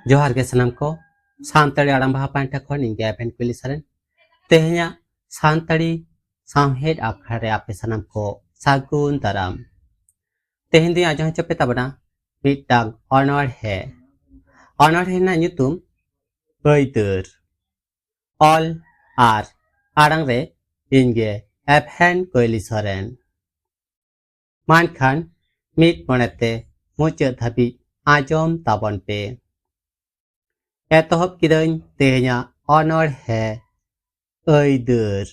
जोहार के सनम को सानताड़ी आड़ाम बाहा पांटा खो निंगे एफएन कुली सरन तेहया सानताड़ी सामहेड आखड़े आपे सनम को सागुन दाराम तेहन दिन आजो चपे तबना मिटांग ऑनर है ना nyutum बैदर ऑल आर आड़ांग रे इंगे एफएन कुली सरन मानखान मिट मनते मुचे धाबी आजम ताबन पे एतहब किदन तेहया ऑनर है ऐदर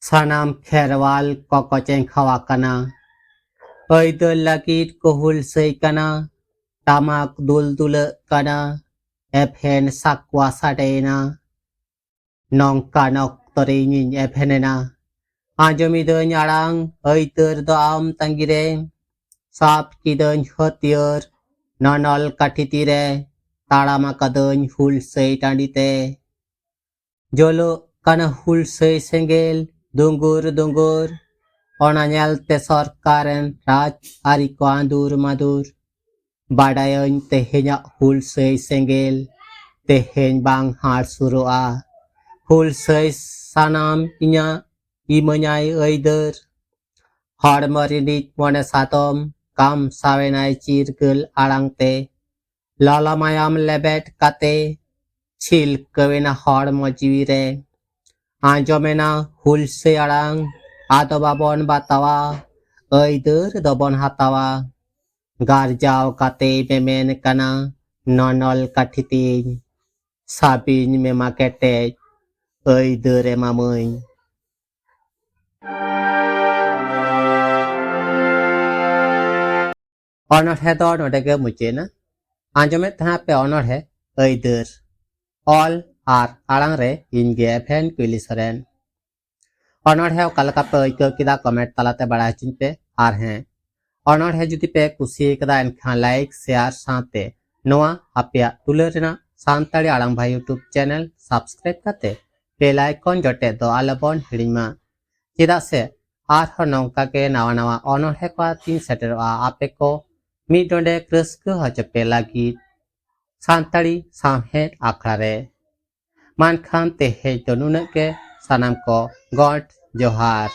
सानाम खेरवाल कोकोचें खवाकना ऐदर लागिद कोहुल सैकना तामाक दुल kana एफेन साकवा साडेना नंकानक तोरेनिन एफेनेना आजमिदन आड़ांग ऐदर दाम तंगिरे साप किदन हतियर ननल काठितिरे ताड़ामा कदन हुल सै टांडिते जलो काना हुल सै सेंगेल दुंगुर दुंगुर ओनाnyal te सरकारन राज आरि को आंदुर मादुर बाडायन तेहेnya हुल सै सेंगेल तेहेन बांग हार सुरुआ हुल सै सानाम इnya इमanyai ऐदर हर मरिनिक मने सातम काम सावेनाय चिरगल आड़ांगते लालामायाम लेबेट काते छिल कवेना हर मजीरे आंजमेना हुल से आड़ांग आदबाबन बातावा ऐदर दबन हातावा गारजाव काते मेमेन काना ननल काठितिन साबिन मेमा केटे ऐदर एमामैन ऑनर है तो नोटेगे मुझे ना आंजमे था पे ऑनर है ऐदर ऑल आर आड़ांग रे इनगे एफएन कुली सरन ऑनर है कलका पे इको किदा कमेंट तलाते बड़ा चिन पे आर हैं ऑनर है जुदी पे कुसी कदा एनखान लाइक शेयर साथे नोआ आपिया तुलरना सानताड़ी आड़ांग भाई यूट्यूब चैनल सब्सक्राइब करते बेल आइकन जटे दो आलबन हिड़िमा चिदा से आर हो नौका के नवा नवा ऑनर है को तीन सेटर आपे को मिडोंडे क्रस्क हजपे लागी सानताड़ी सामहेड आखड़ारे मानखान तेहे दोनुन के सनम को गॉड जोहार।